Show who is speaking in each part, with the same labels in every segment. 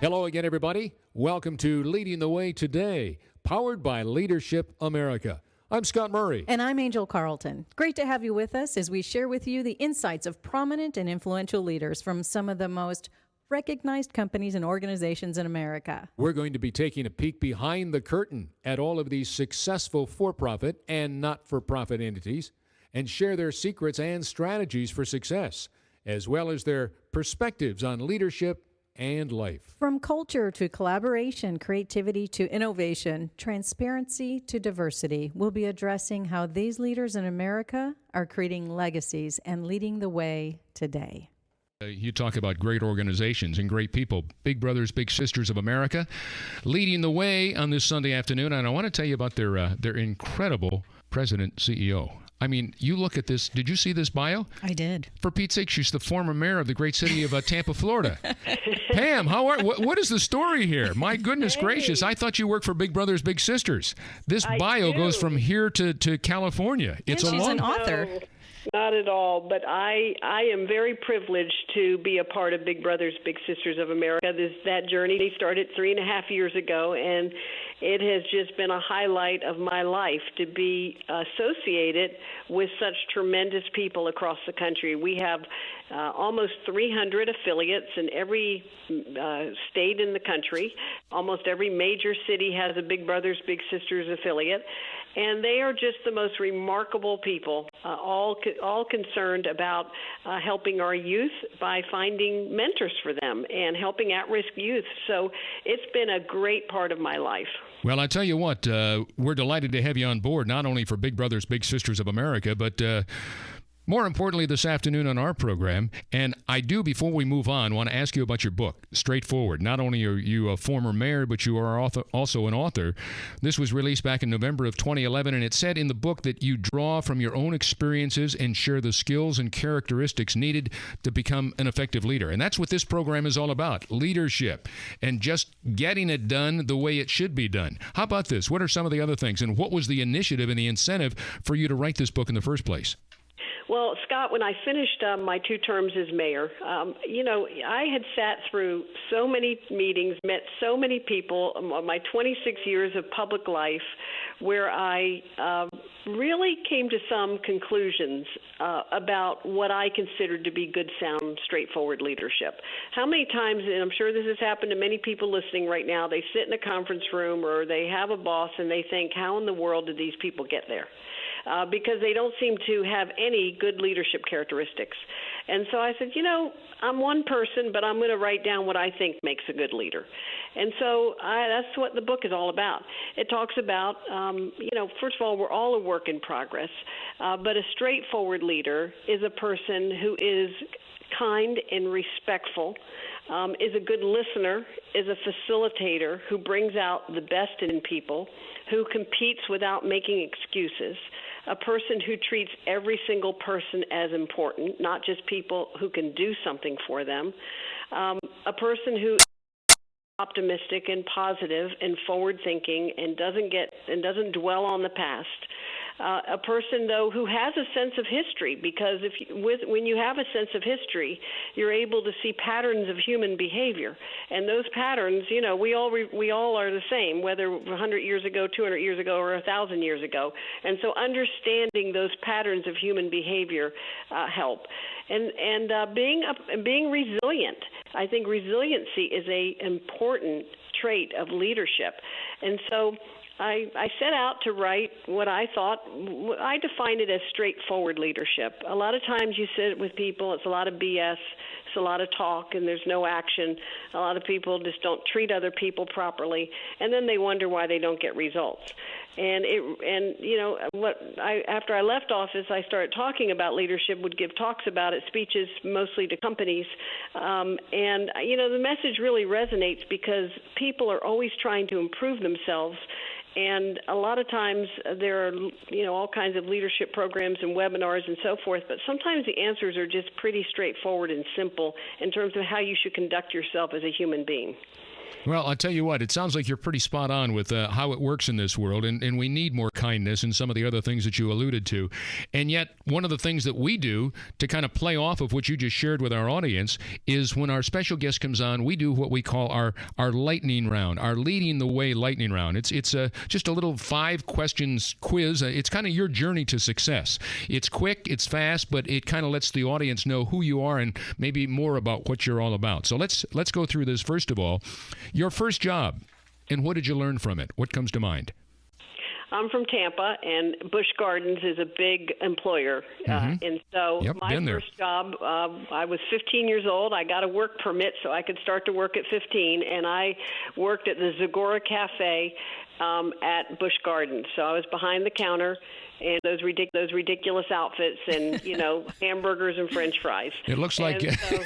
Speaker 1: Hello again, everybody. Welcome to Leading the Way Today, powered by Leadership America. I'm Scott Murray.
Speaker 2: And I'm Angel Carlton. Great to have you with us as we share with you the insights of prominent and influential leaders from some of the most recognized companies and organizations in America.
Speaker 1: We're going to be taking a peek behind the curtain at all of these successful for-profit and not-for-profit entities and share their secrets and strategies for success, as well as their perspectives on leadership and life.
Speaker 2: From culture to collaboration, creativity to innovation, transparency to diversity, we'll be addressing how these leaders in America are creating legacies and leading the way today.
Speaker 1: You talk about great organizations and great people, big brothers, big sisters of America, leading the way on this Sunday afternoon. And I want to tell you about their incredible president, CEO. I mean, you look at this. Did you see this bio?
Speaker 2: I did.
Speaker 1: For Pete's sake, she's the former mayor of the great city of Tampa, Florida. Pam, what is the story here? My goodness gracious, I thought you worked for Big Brothers, Big Sisters. This bio goes from here to California.
Speaker 2: It's and she's an author.
Speaker 3: No, not at all, but I am very privileged to be a part of Big Brothers, Big Sisters of America. That journey started 3.5 years ago, and it has just been a highlight of my life to be associated with such tremendous people across the country. We have almost 300 affiliates in every state in the country. Almost every major city has a Big Brothers, Big Sisters affiliate. And they are just the most remarkable people, all concerned about helping our youth by finding mentors for them and helping at-risk youth. So it's been a great part of my life.
Speaker 1: Well, I tell you what, we're delighted to have you on board, not only for Big Brothers, Big Sisters of America, but more importantly this afternoon on our program. And I do, before we move on, want to ask you about your book, Straightforward. Not only are you a former mayor, but you are also an author. This was released back in November of 2011, and it said in the book that you draw from your own experiences and share the skills and characteristics needed to become an effective leader. And that's what this program is all about, leadership, and just getting it done the way it should be done. How about this? What are some of the other things, and what was the initiative and the incentive for you to write this book in the first place?
Speaker 3: Well, Scott, when I finished my 2 terms as mayor, I had sat through so many meetings, met so many people, my 26 years of public life, where I really came to some conclusions about what I considered to be good, sound, straightforward leadership. How many times, and I'm sure this has happened to many people listening right now, they sit in a conference room or they have a boss and they think, how in the world did these people get there? Because they don't seem to have any good leadership characteristics. And so I said, I'm one person, but I'm going to write down what I think makes a good leader. And so that's what the book is all about. It talks about, first of all, we're all a work in progress, but a straightforward leader is a person who is kind and respectful, is a good listener, is a facilitator who brings out the best in people, who competes without making excuses, a person who treats every single person as important, not just people who can do something for them, a person who is optimistic and positive and forward-thinking and doesn't dwell on the past. A person, though, who has a sense of history, because when you have a sense of history, you're able to see patterns of human behavior. And those patterns, we all are the same, whether 100 years ago, 200 years ago, or 1,000 years ago. And so understanding those patterns of human behavior help. And being resilient. I think resiliency is an important trait of leadership. And so I set out to write what I thought, I define it as straightforward leadership. A lot of times you sit with people, it's a lot of BS, it's a lot of talk, and there's no action. A lot of people just don't treat other people properly, and then they wonder why they don't get results. After I left office, I started talking about leadership, would give talks about it, speeches mostly to companies. The message really resonates because people are always trying to improve themselves. And a lot of times there are, all kinds of leadership programs and webinars and so forth, but sometimes the answers are just pretty straightforward and simple in terms of how you should conduct yourself as a human being.
Speaker 1: Well, I'll tell you what, it sounds like you're pretty spot on with how it works in this world, and we need more kindness and some of the other things that you alluded to. And yet, one of the things that we do to kind of play off of what you just shared with our audience is when our special guest comes on, we do what we call our lightning round, our leading the way lightning round. It's just a little 5 questions quiz. It's kind of your journey to success. It's quick, it's fast, but it kind of lets the audience know who you are and maybe more about what you're all about. So let's go through this. First of all, your first job, and what did you learn from it? What comes to mind?
Speaker 3: I'm from Tampa, and Busch Gardens is a big employer. And so my first job, I was 15 years old. I got a work permit so I could start to work at 15, and I worked at the Zagora Cafe at Busch Gardens. So I was behind the counter, and those ridiculous outfits, and hamburgers and French fries.
Speaker 1: It looks like
Speaker 3: so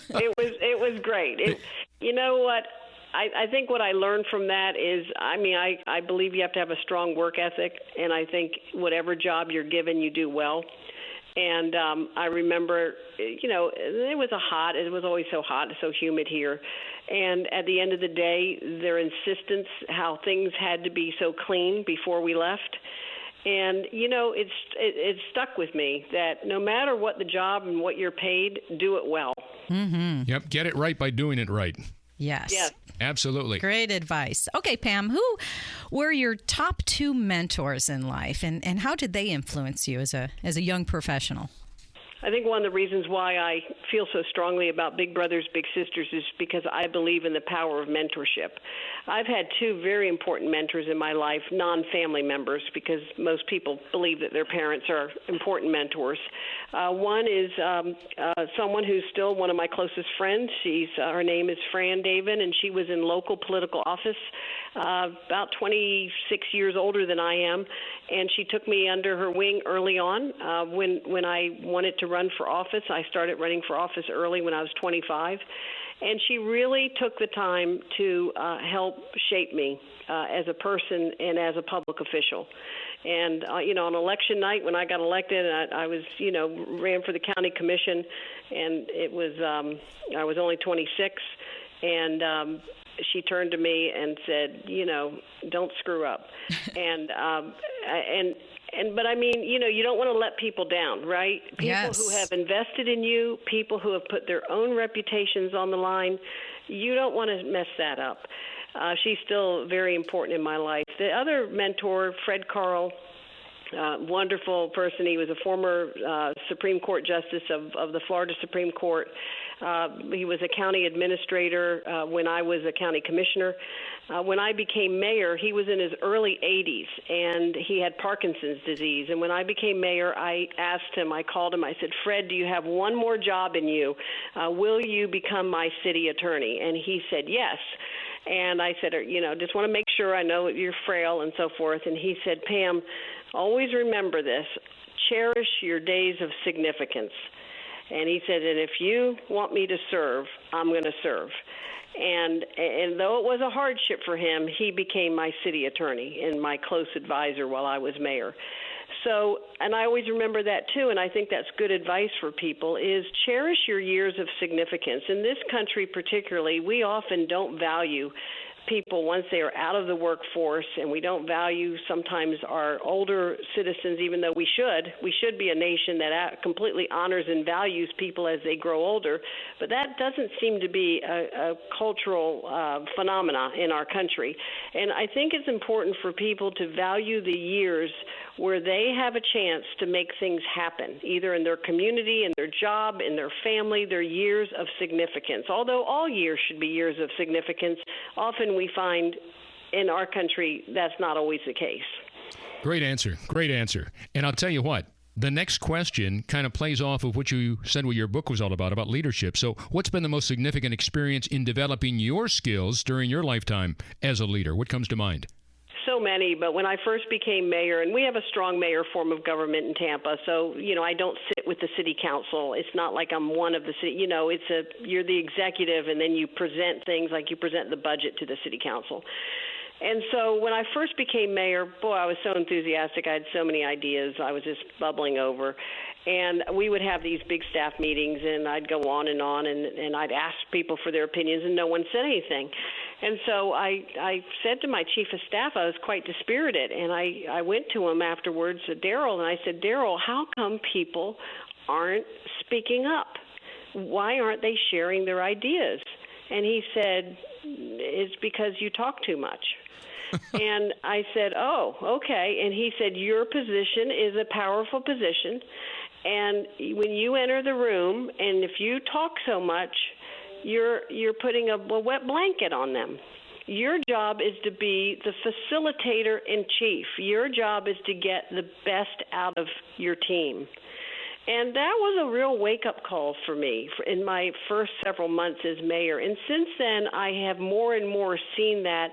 Speaker 3: it was great. You know what? I think what I learned from that is, I believe you have to have a strong work ethic, and I think whatever job you're given, you do well. And I remember, it was always so hot, so humid here. And at the end of the day, their insistence how things had to be so clean before we left. And, it stuck with me that no matter what the job and what you're paid, do it well.
Speaker 2: Mm-hmm.
Speaker 1: Yep, get it right by doing it right.
Speaker 2: Yes.
Speaker 1: Absolutely.
Speaker 2: Great advice. Okay, Pam, who were your top 2 mentors in life, and how did they influence you as a young professional?
Speaker 3: I think one of the reasons why I feel so strongly about Big Brothers, Big Sisters is because I believe in the power of mentorship. I've had 2 very important mentors in my life, non-family members, because most people believe that their parents are important mentors. One is someone who's still one of my closest friends. Her name is Fran David, and she was in local political office, about 26 years older than I am, and she took me under her wing early on. When I wanted to run for office, I started running for office early when I was 25, and she really took the time to help shape me as a person and as a public official. And, on election night when I got elected, I was, ran for the county commission, and it was, I was only 26, and she turned to me and said, don't screw up. But I mean, you don't want to let people down, right? People who have invested in you, people who have put their own reputations on the line, you don't want to mess that up. She's still very important in my life. The other mentor, Fred Carl, wonderful person. He was a former Supreme Court justice of the Florida Supreme Court. He was a county administrator when I was a county commissioner. When I became mayor, he was in his early 80s, and he had Parkinson's disease. And when I became mayor, I called him, I said, Fred, do you have one more job in you? Will you become my city attorney? And he said, yes. And I said, just want to make sure I know you're frail and so forth. And he said, Pam, always remember this, cherish your days of significance. And he said, and if you want me to serve, I'm going to serve. And though it was a hardship for him, he became my city attorney and my close advisor while I was mayor. So, and I always remember that too, and I think that's good advice for people, is cherish your years of significance. In this country particularly, we often don't value people once they are out of the workforce, and we don't value sometimes our older citizens, even though we should. We should be a nation that completely honors and values people as they grow older, but that doesn't seem to be a cultural phenomena in our country. And I think it's important for people to value the years where they have a chance to make things happen, either in their community, in their job, in their family, their years of significance. Although all years should be years of significance, often we find in our country that's not always the case.
Speaker 1: Great answer. Great answer. And I'll tell you what, the next question kind of plays off of what you said what your book was all about leadership. So what's been the most significant experience in developing your skills during your lifetime as a leader? What comes to mind?
Speaker 3: So many, but when I first became mayor, and we have a strong mayor form of government in Tampa, so, I don't sit with the city council. It's not like I'm one of the city, you're the executive, and then you present things like you present the budget to the city council. And so when I first became mayor, boy, I was so enthusiastic. I had so many ideas. I was just bubbling over. And we would have these big staff meetings, and I'd go on, and I'd ask people for their opinions, and no one said anything. And so I said to my chief of staff, I was quite dispirited, and I went to him afterwards, Daryl, and I said, Daryl, how come people aren't speaking up? Why aren't they sharing their ideas? And he said, it's because you talk too much. And I said, oh, okay. And he said, your position is a powerful position, and when you enter the room, and if you talk so much, you're putting a wet blanket on them. Your job is to be the facilitator in chief. Your job is to get the best out of your team. And that was a real wake-up call for me in my first several months as mayor. And since then, I have more and more seen that,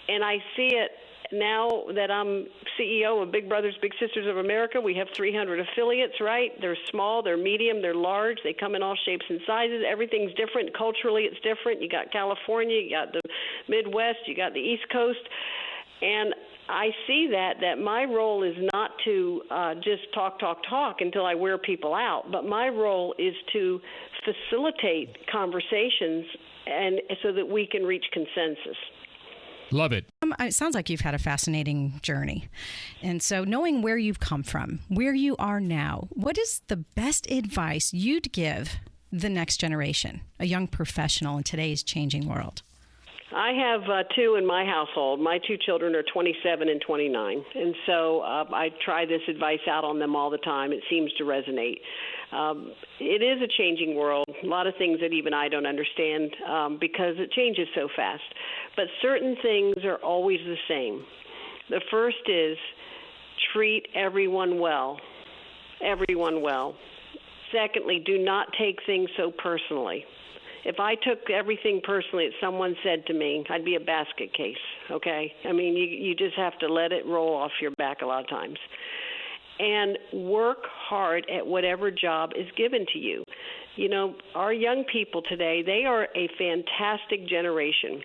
Speaker 3: and I see it now that I'm CEO of Big Brothers Big Sisters of America. We have 300 affiliates, right? They're small, they're medium, they're large. They come in all shapes and sizes. Everything's different. Culturally, it's different. You got California, you got the Midwest, you got the East Coast. And I see that my role is not to just talk until I wear people out, but my role is to facilitate conversations and so that we can reach consensus.
Speaker 1: Love it.
Speaker 4: It sounds like you've had a fascinating journey. And so knowing where you've come from, where you are now, what is the best advice you'd give the next generation, a young professional in today's changing world?
Speaker 3: I have two in my household. My two children are 27 and 29. And so I try this advice out on them all the time. It seems to resonate. It is a changing world, a lot of things that even I don't understand because it changes so fast. But certain things are always the same. The first is treat everyone well. Everyone well. Secondly, do not take things so personally. If I took everything personally that someone said to me, I'd be a basket case, okay? I mean, you just have to let it roll off your back a lot of times. And work hard at whatever job is given to you. You know, our young people today, they are a fantastic generation.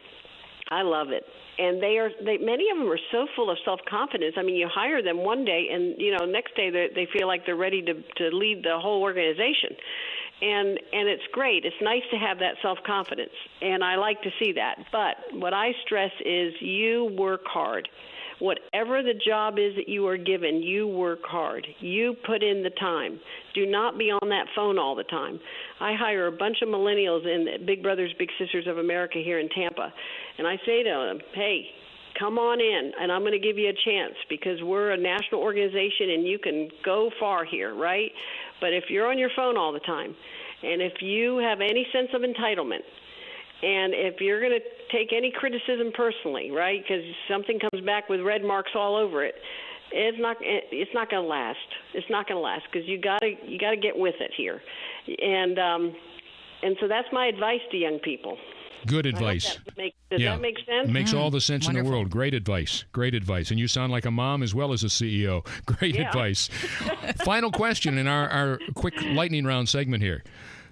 Speaker 3: I love it. And many of them are so full of self-confidence. I mean, you hire them one day, and, next day they feel like they're ready to lead the whole organization. And it's great. It's nice to have that self-confidence, and I like to see that. But what I stress is you work hard. Whatever the job is that you are given, you work hard. You put in the time. Do not be on that phone all the time. I hire a bunch of millennials in Big Brothers Big Sisters of America here in Tampa, and I say to them, hey, come on in, and I'm going to give you a chance because we're a national organization and you can go far here, right? But if you're on your phone all the time, and if you have any sense of entitlement, and if you're going to take any criticism personally, right, because something comes back with red marks all over it, it's not going to last. It's not going to last because you got to get with it here, and so that's my advice to young people.
Speaker 1: Good advice.
Speaker 3: Does that make sense?
Speaker 1: It makes all the sense
Speaker 4: Wonderful.
Speaker 1: in the world. Great advice. Great advice. And you sound like a mom as well as a CEO. Great advice. Final question in our quick lightning round segment here.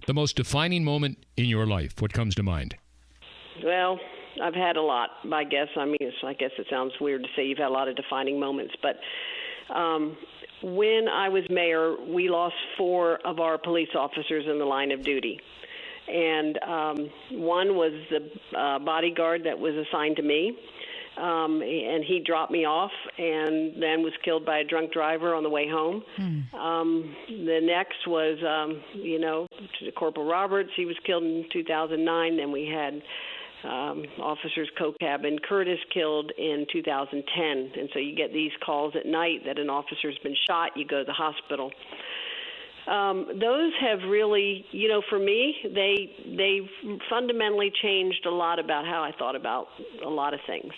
Speaker 1: The most defining moment in your life. What comes to mind?
Speaker 3: Well, I've had a lot, I guess. I mean, I guess it sounds weird to say you've had a lot of defining moments. But when I was mayor, we lost 4 of our police officers in the line of duty. And one was the bodyguard that was assigned to me, and he dropped me off and then was killed by a drunk driver on the way home. The next was, Corporal Roberts. He was killed in 2009. Then we had officers Kokab and Curtis killed in 2010. And so you get these calls at night that an officer's been shot. You go to the hospital. Those have really, for me, they fundamentally changed a lot about how I thought about a lot of things.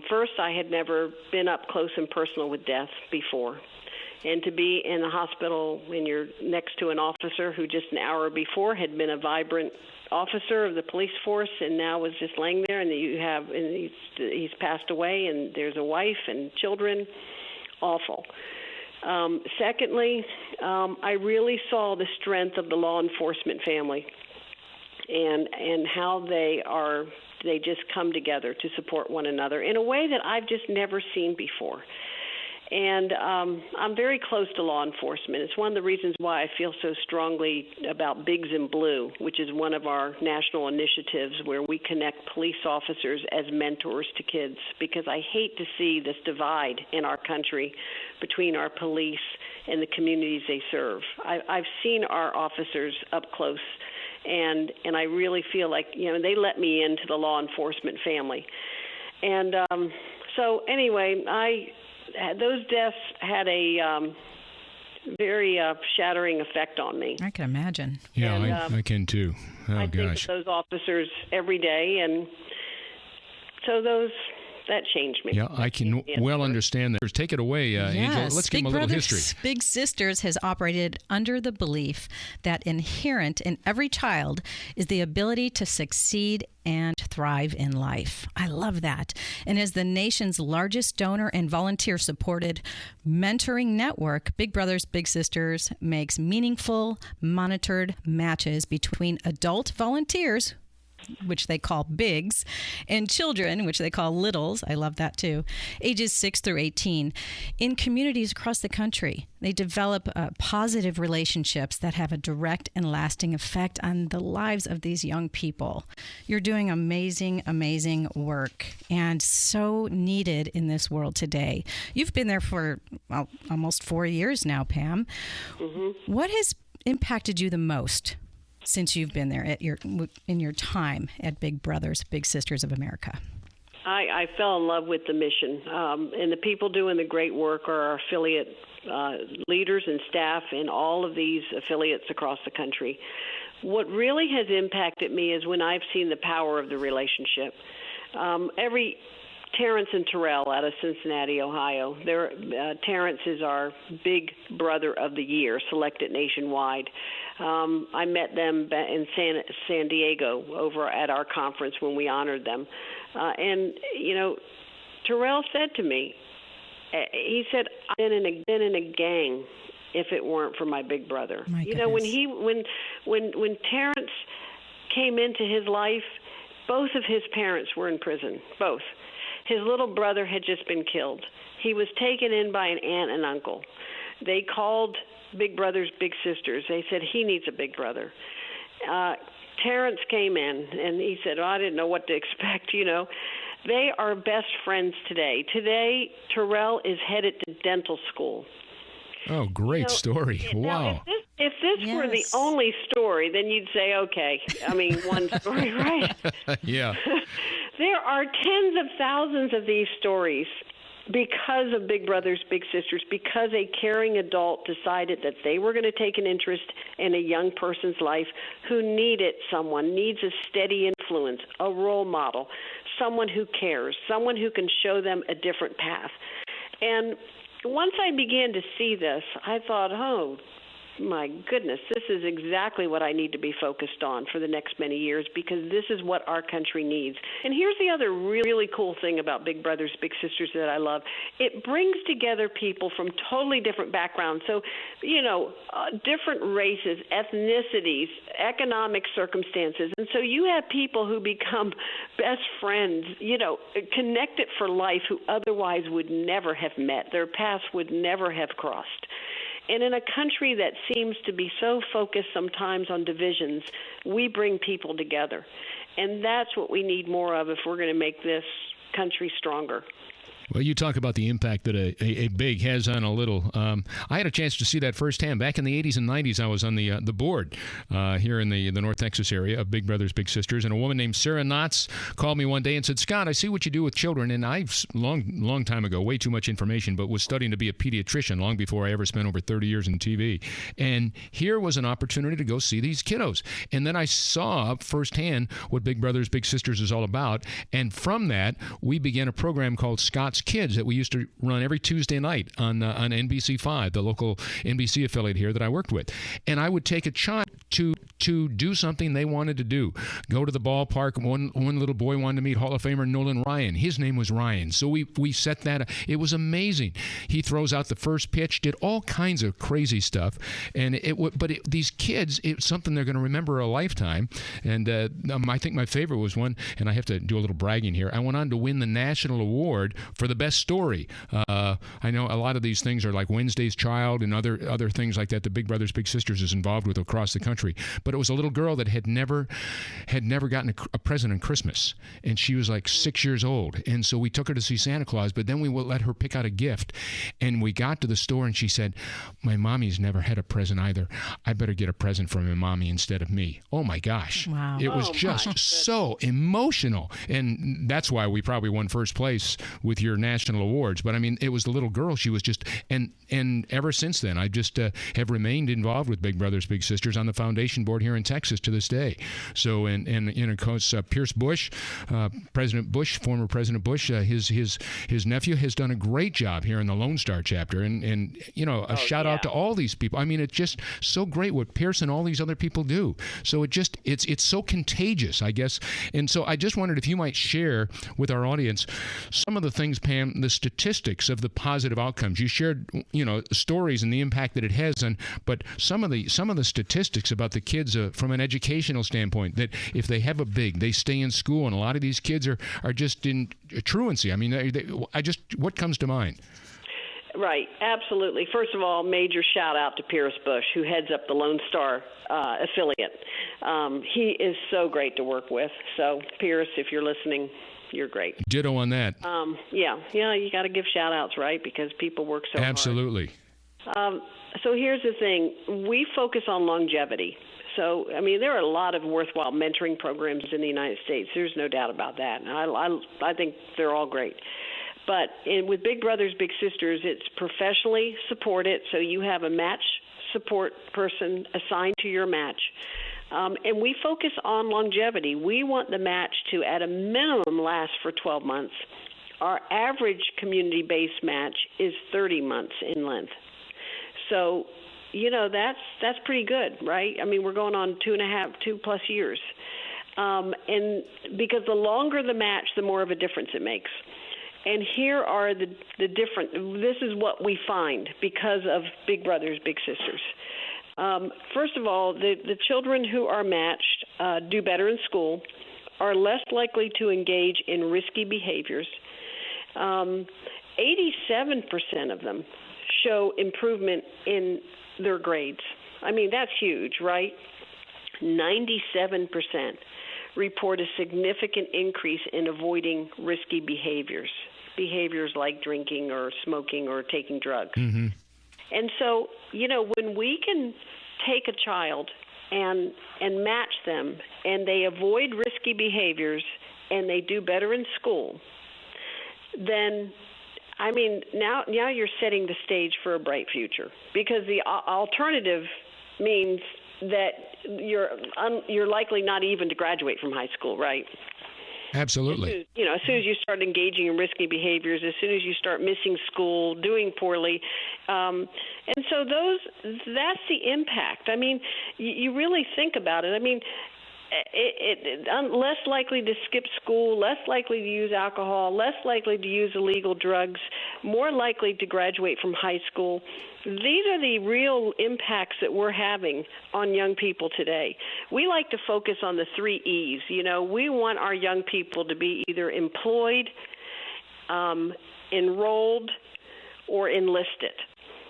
Speaker 3: First, I had never been up close and personal with death before. And to be in a hospital when you're next to an officer who just an hour before had been a vibrant officer of the police force and now was just laying there, and he's passed away, and there's a wife and children, awful. Secondly, I really saw the strength of the law enforcement family and how they just come together to support one another in a way that I've just never seen before. And I'm very close to law enforcement. It's one of the reasons why I feel so strongly about Bigs in Blue, which is one of our national initiatives where we connect police officers as mentors to kids, because I hate to see this divide in our country between our police and the communities they serve. I've seen our officers up close, and I really feel like, they let me into the law enforcement family. And so anyway, those deaths had a very shattering effect on me.
Speaker 4: I can imagine.
Speaker 1: Yeah,
Speaker 3: and,
Speaker 1: I can too. Oh,
Speaker 3: I think
Speaker 1: gosh.
Speaker 3: of those officers every day, and so that changed me.
Speaker 1: Yeah, I can well understand that. Take it away, Angel. Let's give them a little history.
Speaker 4: Big Sisters has operated under the belief that inherent in every child is the ability to succeed and thrive in life. I love that. And as the nation's largest donor and volunteer-supported mentoring network, Big Brothers Big Sisters makes meaningful, monitored matches between adult volunteers, which they call bigs, and children, which they call littles. I love that too. Ages 6 through 18. In communities across the country, they develop positive relationships that have a direct and lasting effect on the lives of these young people. You're doing amazing, amazing work, and so needed in this world today. You've been there for almost 4 years now, Pam. Mm-hmm. What has impacted you the most since you've been there in your time at Big Brothers Big Sisters of America?
Speaker 3: I fell in love with the mission, and the people doing the great work are our affiliate leaders and staff in all of these affiliates across the country. What really has impacted me is when I've seen the power of the relationship. Terrence and Terrell out of Cincinnati, Ohio. Terrence is our Big Brother of the Year, selected nationwide. I met them in San Diego over at our conference when we honored them. And Terrell said to me, he said, I've been in a gang if it weren't for my big brother.
Speaker 4: My goodness.
Speaker 3: When Terrence came into his life, both of his parents were in prison, both. His little brother had just been killed. He was taken in by an aunt and uncle. They called Big Brothers Big Sisters. They said, he needs a big brother. Terrence came in, and he said, I didn't know what to expect, They are best friends today. Today, Terrell is headed to dental school.
Speaker 1: Oh, great story. Wow.
Speaker 3: Now, if this were the only story, then you'd say, okay. I mean, one story, right?
Speaker 1: Yeah.
Speaker 3: There are tens of thousands of these stories because of Big Brothers Big Sisters, because a caring adult decided that they were going to take an interest in a young person's life who needs a steady influence, a role model, someone who cares, someone who can show them a different path. And once I began to see this, I thought, oh, my goodness, this is exactly what I need to be focused on for the next many years, because this is what our country needs. And here's the other really cool thing about Big Brothers Big Sisters that I love. It brings together people from totally different backgrounds. So, different races, ethnicities, economic circumstances. And so you have people who become best friends, connected for life, who otherwise would never have met. Their paths would never have crossed. And in a country that seems to be so focused sometimes on divisions, we bring people together. And that's what we need more of if we're going to make this country stronger.
Speaker 1: Well, you talk about the impact that a big has on a little. I had a chance to see that firsthand. Back in the 80s and 90s, I was on the board here in the North Texas area of Big Brothers Big Sisters, and a woman named Sarah Knotts called me one day and said, Scott, I see what you do with children, and I, long time ago, way too much information, but was studying to be a pediatrician long before I ever spent over 30 years in TV. And here was an opportunity to go see these kiddos. And then I saw firsthand what Big Brothers Big Sisters is all about, and from that, we began a program called Scott's Kids that we used to run every Tuesday night on NBC5, the local NBC affiliate here that I worked with. And I would take a child to to do something they wanted to do. Go to the ballpark. One little boy wanted to meet Hall of Famer Nolan Ryan. His name was Ryan. So we set that up. It was amazing. He throws out the first pitch, did all kinds of crazy stuff. And these kids, it's something they're going to remember a lifetime. And I think my favorite was one, and I have to do a little bragging here. I went on to win the national award for the best story. I know a lot of these things are like Wednesday's Child and other things like that. The Big Brothers Big Sisters is involved with across the country. But it was a little girl that had never gotten a present on Christmas, and she was like 6 years old. And so we took her to see Santa Claus, but then we would let her pick out a gift. And we got to the store, and she said, "My mommy's never had a present either. I better get a present from my mommy instead of me." Oh my gosh!
Speaker 4: Wow!
Speaker 1: It was just so emotional, and that's why we probably won first place with your national awards. But I mean, it was the little girl. She was just, and ever since then, I just have remained involved with Big Brothers Big Sisters on the foundation board here in Texas to this day. So, and of course, Pierce Bush, President Bush, former President Bush, his nephew has done a great job here in the Lone Star chapter, and a shout out to all these people. I mean, it's just so great what Pierce and all these other people do. So it's so contagious, I guess. And so I just wondered if you might share with our audience some of the things, Pam, the statistics of the positive outcomes. You shared, stories and the impact that it has, but some of the statistics about the kids from an educational standpoint, that if they have a big, they stay in school, and a lot of these kids are just in truancy. I mean, what comes to mind?
Speaker 3: Right, absolutely. First of all, major shout out to Pierce Bush, who heads up the Lone Star affiliate. He is so great to work with. So, Pierce, if you're listening, you're great.
Speaker 1: Ditto on that.
Speaker 3: Yeah, you got to give shout outs, right? Because people work so hard.
Speaker 1: Absolutely.
Speaker 3: So here's the thing. We focus on longevity. So, I mean, there are a lot of worthwhile mentoring programs in the United States. There's no doubt about that. And I think they're all great. But with Big Brothers Big Sisters, it's professionally supported, so you have a match support person assigned to your match. And we focus on longevity. We want the match to, at a minimum, last for 12 months. Our average community-based match is 30 months in length. So, that's pretty good, right? I mean, we're going on 2+ years. And because the longer the match, the more of a difference it makes. And here are the different. This is what we find because of Big Brothers Big Sisters. First of all, the children who are matched do better in school, are less likely to engage in risky behaviors. 87% of them show improvement in their grades. I mean, that's huge, right? 97% report a significant increase in avoiding risky behaviors like drinking or smoking or taking drugs. Mm-hmm. And so, when we can take a child and match them, and they avoid risky behaviors, and they do better in school, then, I mean, now you're setting the stage for a bright future, because the alternative means that you're likely not even to graduate from high school, right?
Speaker 1: Absolutely.
Speaker 3: As soon as you start engaging in risky behaviors, as soon as you start missing school, doing poorly, and so that's the impact. I mean, you really think about it. I mean, less likely to skip school, less likely to use alcohol, less likely to use illegal drugs, more likely to graduate from high school. These are the real impacts that we're having on young people today. We like to focus on the 3 E's. We want our young people to be either employed, enrolled, or enlisted.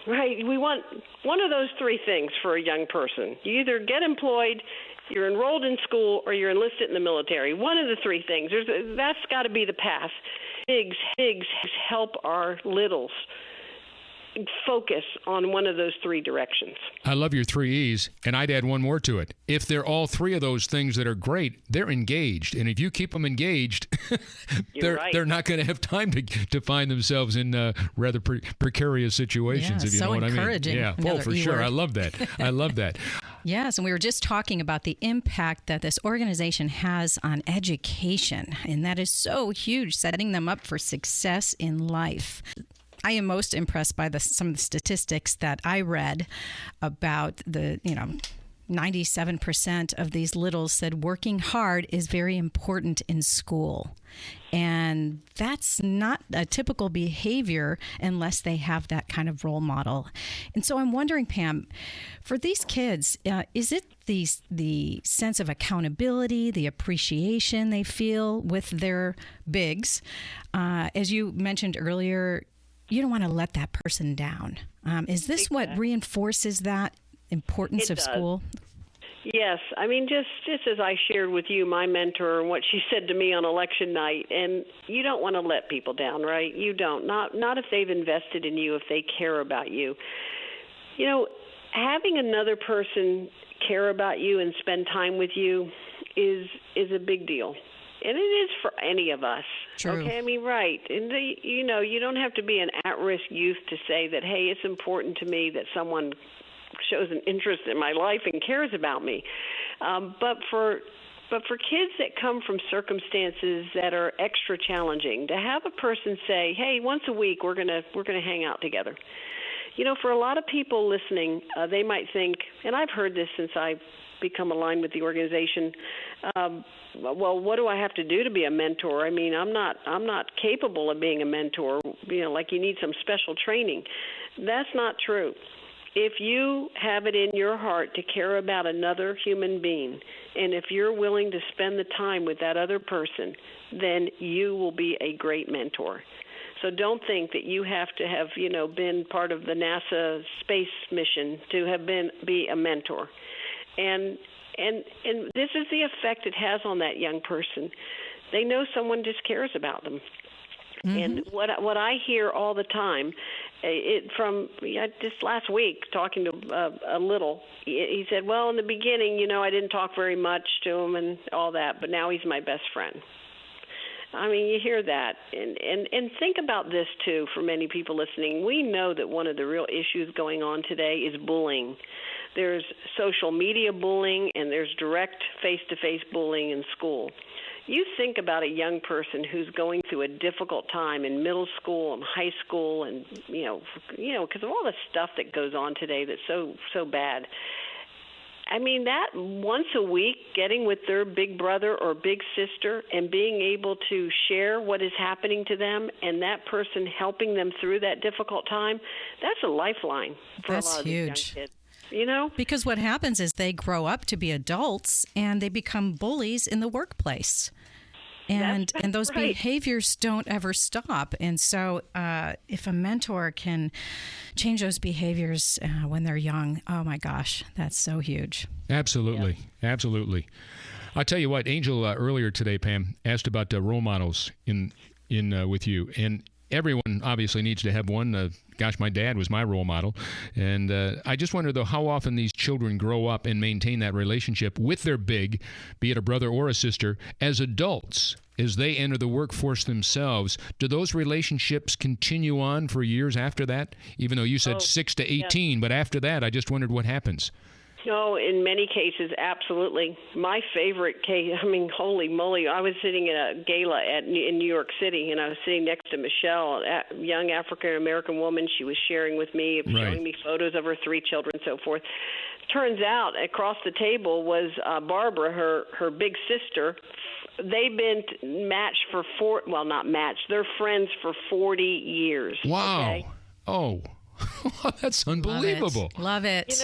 Speaker 3: Right? We want one of those 3 things for a young person. You either get employed, you're enrolled in school, or you're enlisted in the military. One of the 3 things. That's got to be the path. Bigs help our littles focus on one of those 3 directions.
Speaker 1: I love your 3 E's, and I'd add one more to it. If they're all 3 of those things that are great, they're engaged. And if you keep them engaged, they're not going to have time to find themselves in rather precarious situations, if you know what I mean.
Speaker 4: So encouraging.
Speaker 1: Yeah, for sure. I love that. I love that.
Speaker 4: Yes, and we were just talking about the impact that this organization has on education, and that is so huge, setting them up for success in life. I am most impressed by some of the statistics that I read about the 97% of these littles said working hard is very important in school. And that's not a typical behavior unless they have that kind of role model. And so I'm wondering, Pam, for these kids, is it the sense of accountability, the appreciation they feel with their bigs? As you mentioned earlier, you don't want to let that person down. Is this what reinforces that importance of school?
Speaker 3: Yes. I mean, just as I shared with you, my mentor, and what she said to me on election night, and you don't want to let people down, right? You don't. Not if they've invested in you, if they care about you. You know, having another person care about you and spend time with you is a big deal. And it is for any of us.
Speaker 4: True.
Speaker 3: Okay, I mean, right. And, you don't have to be an at-risk youth to say that, hey, it's important to me that someone shows an interest in my life and cares about me. But for kids that come from circumstances that are extra challenging, to have a person say, hey, once a week we're gonna hang out together. You know, for a lot of people listening, they might think, and I've heard this since I've become aligned with the organization, well, what do I have to do to be a mentor? I mean, I'm not capable of being a mentor, like you need some special training. That's not true. If you have it in your heart to care about another human being, and if you're willing to spend the time with that other person, then you will be a great mentor. So don't think that you have to have, been part of the NASA space mission to be a mentor. And this is the effect it has on that young person. They know someone just cares about them. Mm-hmm. And what I hear all the time, just last week talking to a little, he said, well, in the beginning, I didn't talk very much to him and all that, but now he's my best friend. I mean, you hear that. And think about this, too, for many people listening. We know that one of the real issues going on today is bullying. There's social media bullying, and there's direct face-to-face bullying in school. You think about a young person who's going through a difficult time in middle school and high school, and because of all the stuff that goes on today that's so bad. I mean, that once a week, getting with their big brother or big sister and being able to share what is happening to them, and that person helping them through that difficult time, that's a lifeline for a lot of these young kids.
Speaker 4: Because what happens is they grow up to be adults and they become bullies in the workplace. And those behaviors don't ever stop. And so if a mentor can change those behaviors when they're young, oh my gosh, that's so huge.
Speaker 1: Absolutely. Yeah. Absolutely. I'll tell you what, Angel earlier today, Pam, asked about role models in with you. And everyone obviously needs to have one. My dad was my role model. And I just wonder, though, how often these children grow up and maintain that relationship with their big, be it a brother or a sister, as adults, as they enter the workforce themselves. Do those relationships continue on for years after that? Even though you said 6 to 18, but after that, I just wondered what happens.
Speaker 3: No, in many cases, absolutely. My favorite case, I mean, holy moly, I was sitting at a gala in New York City, and I was sitting next to Michelle, a young African-American woman. She was sharing with me, showing me photos of her 3 children and so forth. Turns out, across the table was Barbara, her big sister. They've been matched for they're friends for 40 years.
Speaker 1: Wow.
Speaker 3: Okay?
Speaker 1: Oh, that's unbelievable.
Speaker 4: Love it.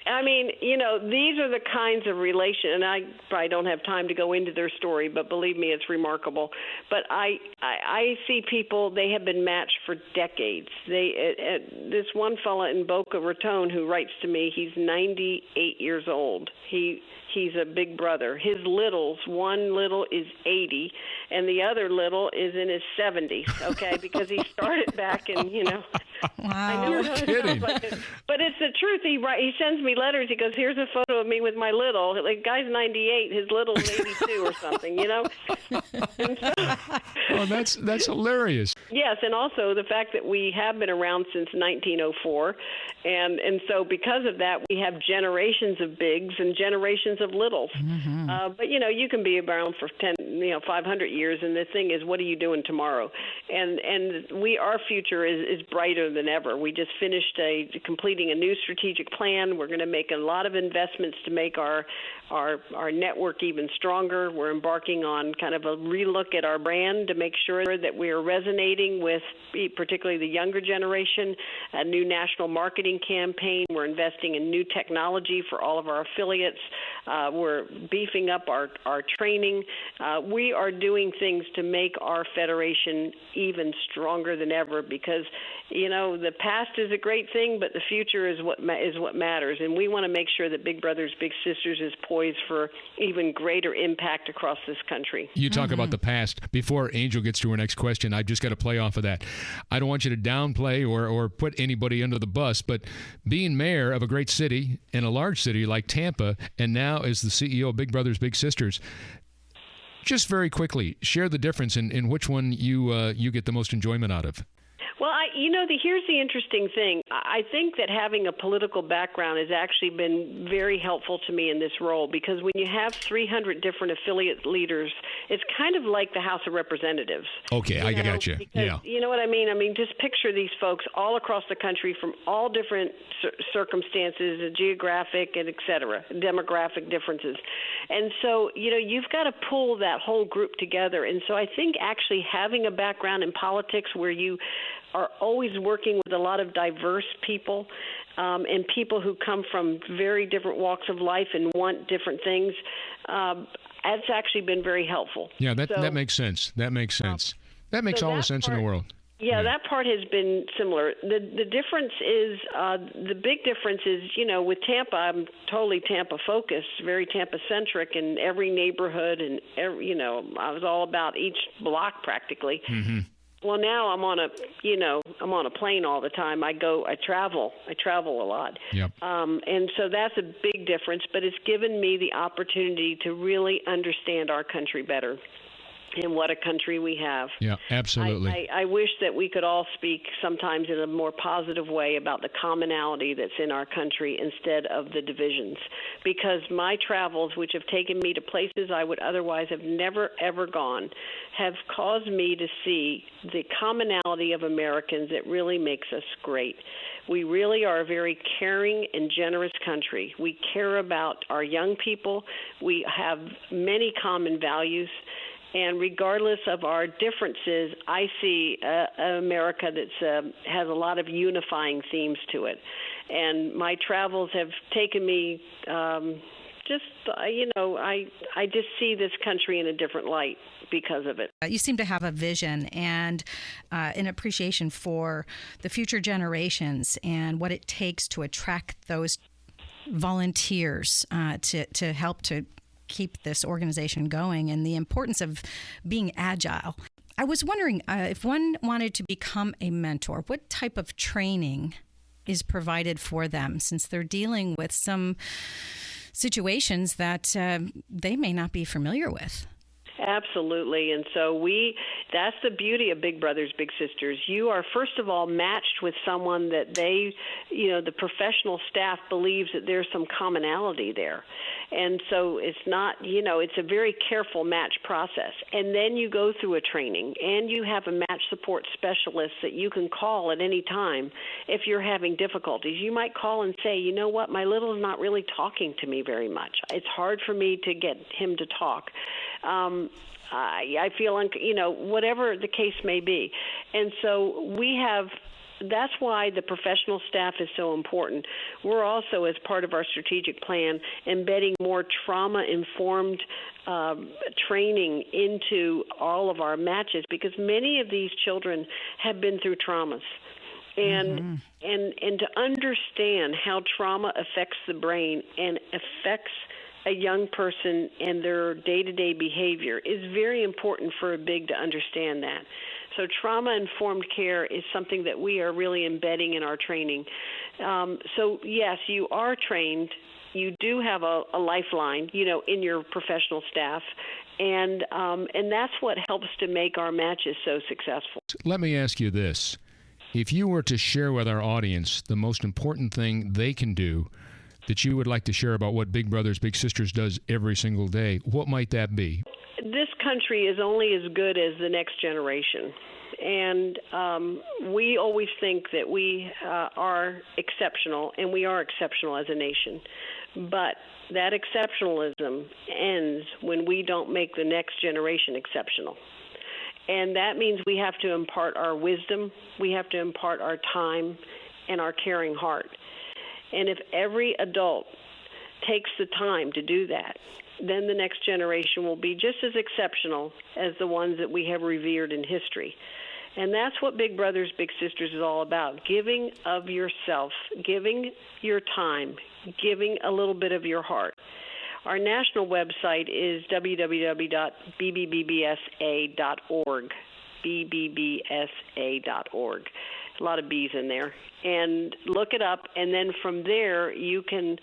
Speaker 3: I mean, these are the kinds of relations, and I probably don't have time to go into their story, but believe me, it's remarkable. But I see people, they have been matched for decades. This one fella in Boca Raton who writes to me, he's 98 years old. He's a big brother. His littles, one little is 80, and the other little is in his 70s, okay, because he started back in,
Speaker 4: Wow.
Speaker 3: I know,
Speaker 1: You're kidding.
Speaker 3: but it's the truth. He sends me letters. He goes, here's a photo of me with my little. The guy's 98. His little is 82 or something, And so,
Speaker 1: that's hilarious.
Speaker 3: Yes, and also the fact that we have been around since 1904. And so because of that, we have generations of bigs and generations of littles. But, you can be around for 500 years, and the thing is, what are you doing tomorrow? And our future is brighter than ever. We just finished completing a new strategic plan. We're going to make a lot of investments to make our network even stronger. We're embarking on kind of a relook at our brand to make sure that we are resonating with particularly the younger generation, a new national marketing campaign. We're investing in new technology for all of our affiliates. We're beefing up our training. We are doing things to make our federation even stronger than ever because, the past is a great thing, but the future is what matters. And we want to make sure that Big Brothers Big Sisters is poised for even greater impact across this country.
Speaker 1: You talk about the past. Before Angel gets to her next question, I've just got to play off of that. I don't want you to downplay or put anybody under the bus, but being mayor of a great city and a large city like Tampa, and now as the CEO of Big Brothers Big Sisters, just very quickly, share the difference in which one you get the most enjoyment out of.
Speaker 3: Well, here's the interesting thing. I think that having a political background has actually been very helpful to me in this role because when you have 300 different affiliate leaders, it's kind of like the House of Representatives.
Speaker 1: Okay, I got you. Yeah.
Speaker 3: You know what I mean? I mean, just picture these folks all across the country from all different circumstances, geographic and et cetera, demographic differences. And so, you've got to pull that whole group together. And so I think actually having a background in politics where you are always working with a lot of diverse people and people who come from very different walks of life and want different things, that's actually been very helpful.
Speaker 1: Yeah, that makes sense. That makes sense. That makes all the sense in the world.
Speaker 3: Yeah, that part has been similar. The difference is, the big difference is, with Tampa, I'm totally Tampa focused, very Tampa centric in every neighborhood and I was all about each block practically. Mm-hmm. Well, now I'm on a plane all the time. I travel a lot.
Speaker 1: Yep.
Speaker 3: And so that's a big difference, but it's given me the opportunity to really understand our country better and what a country we have.
Speaker 1: Yeah, absolutely.
Speaker 3: I wish that we could all speak sometimes in a more positive way about the commonality that's in our country instead of the divisions. Because my travels, which have taken me to places I would otherwise have never, ever gone, have caused me to see the commonality of Americans that really makes us great. We really are a very caring and generous country. We care about our young people. We have many common values. And regardless of our differences, I see America that has a lot of unifying themes to it. And my travels have taken me I just see this country in a different light because of it.
Speaker 4: You seem to have a vision and an appreciation for the future generations and what it takes to attract those volunteers to help to keep this organization going and the importance of being agile. I was wondering if one wanted to become a mentor, what type of training is provided for them since they're dealing with some situations that they may not be familiar with?
Speaker 3: Absolutely. And so that's the beauty of Big Brothers Big Sisters. You are, first of all, matched with someone that the professional staff believes that there's some commonality there. And so it's not, it's a very careful match process. And then you go through a training and you have a match support specialist that you can call at any time if you're having difficulties. You might call and say, you know what, my little's not really talking to me very much. It's hard for me to get him to talk. I feel, whatever the case may be. And so that's why the professional staff is so important. We're also, as part of our strategic plan, embedding more trauma-informed training into all of our matches because many of these children have been through traumas. And to understand how trauma affects the brain and affects a young person and their day-to-day behavior is very important for a big to understand that. So trauma-informed care is something that we are really embedding in our training. So, yes, you are trained. You do have a lifeline, in your professional staff. And that's what helps to make our matches so successful.
Speaker 1: Let me ask you this. If you were to share with our audience the most important thing they can do that you would like to share about what Big Brothers Big Sisters does every single day, what might that be?
Speaker 3: This country is only as good as the next generation. And we always think that we are exceptional, and we are exceptional as a nation. But that exceptionalism ends when we don't make the next generation exceptional. And that means we have to impart our wisdom, we have to impart our time, and our caring heart. And if every adult takes the time to do that, then the next generation will be just as exceptional as the ones that we have revered in history. And that's what Big Brothers Big Sisters is all about, giving of yourself, giving your time, giving a little bit of your heart. Our national website is www.bbbsa.org, bbbsa.org. A lot of B's in there. And look it up, and then from there you can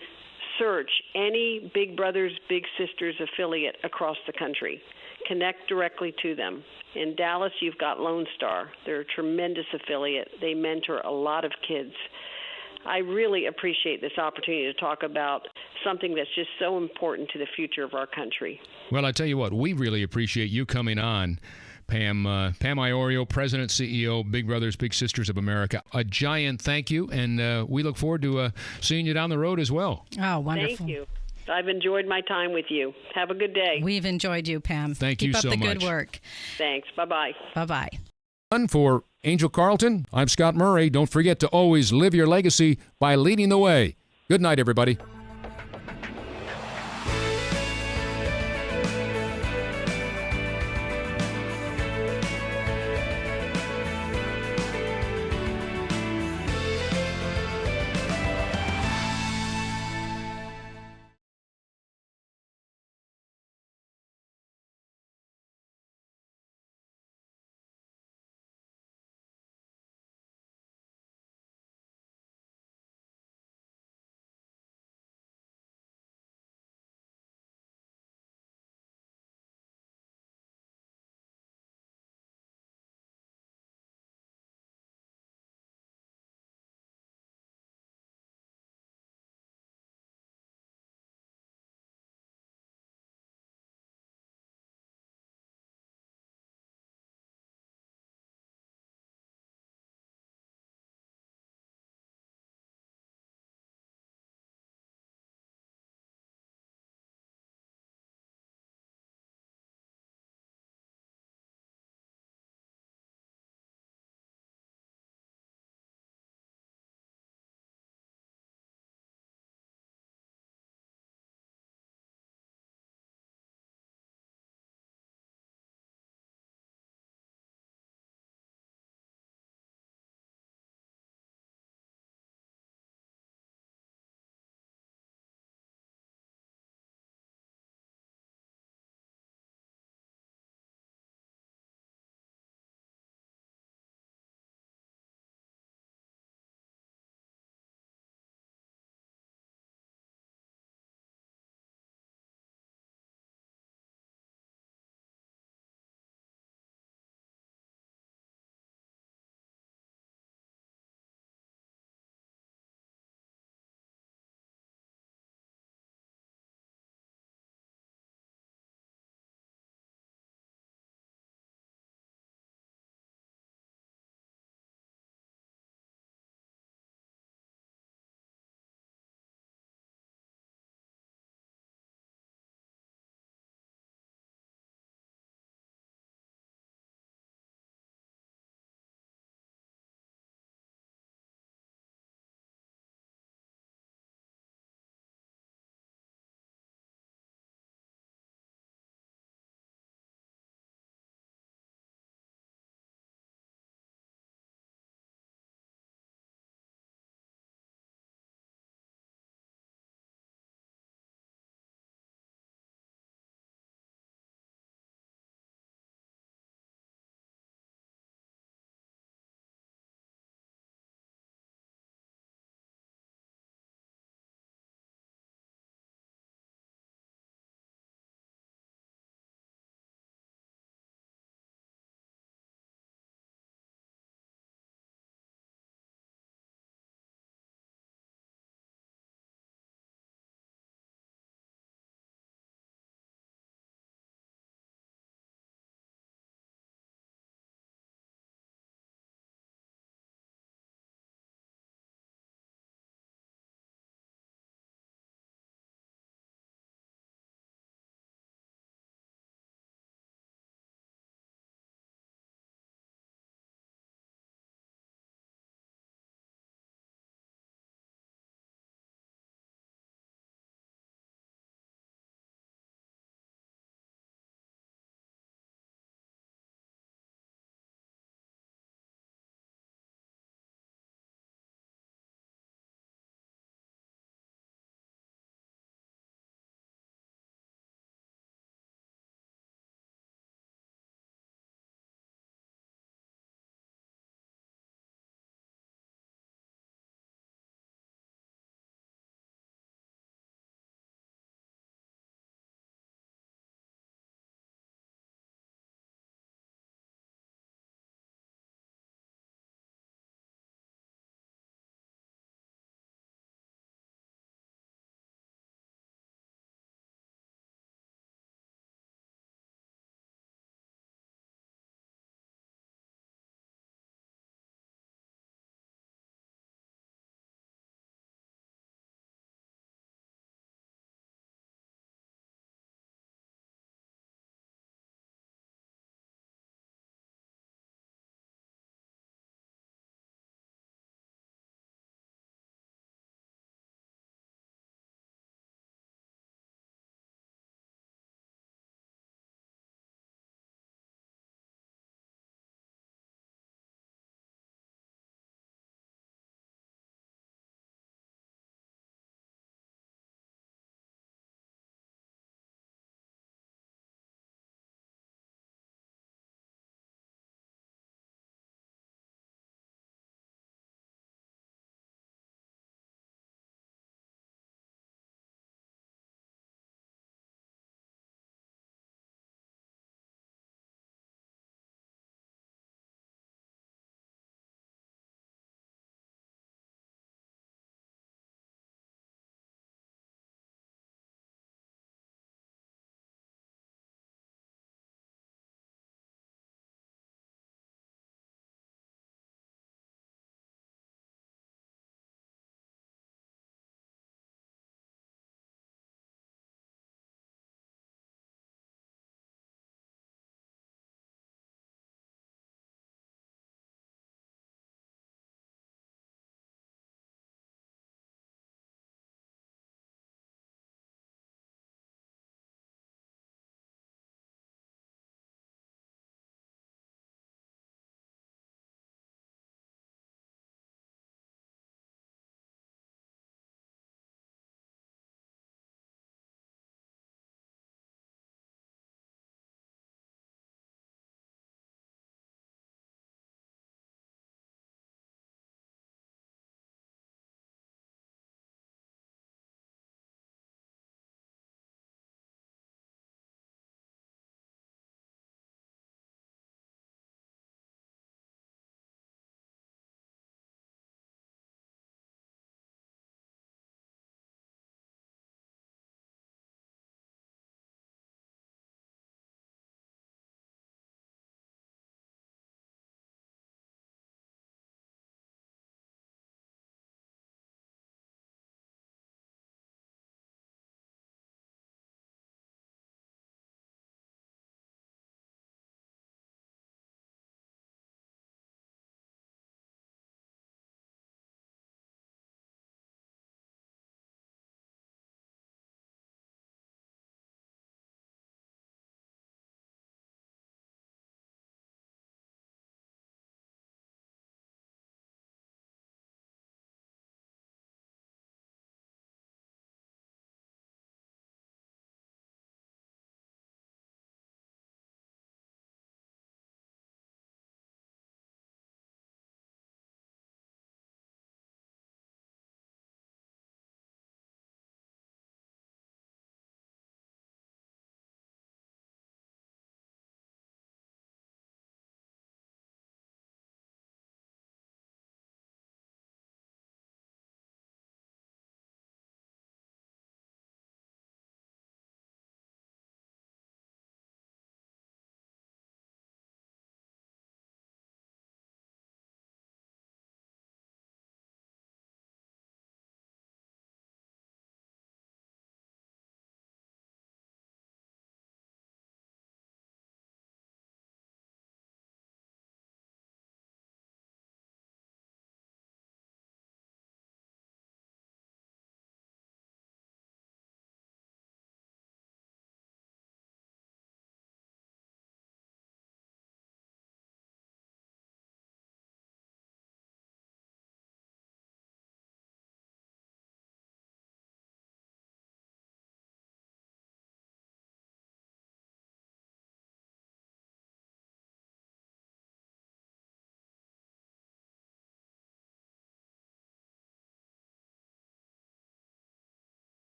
Speaker 3: search any Big Brothers Big Sisters affiliate across the country. Connect directly to them. In Dallas, you've got Lone Star. They're a tremendous affiliate. They mentor a lot of kids. I really appreciate this opportunity to talk about something that's just so important to the future of our country.
Speaker 1: Well, I tell you what, we really appreciate you coming on, Pam. Pam Iorio, President, CEO, Big Brothers Big Sisters of America. A giant thank you, and we look forward to seeing you down the road as well.
Speaker 4: Oh, wonderful.
Speaker 3: Thank you. I've enjoyed my time with you. Have a good day.
Speaker 4: We've enjoyed you, Pam.
Speaker 1: Thank you so much.
Speaker 4: Keep up the good work.
Speaker 3: Thanks. Bye-bye.
Speaker 4: Bye-bye.
Speaker 1: For Angel Carlton, I'm Scott Murray. Don't forget to always live your legacy by leading the way. Good night, everybody.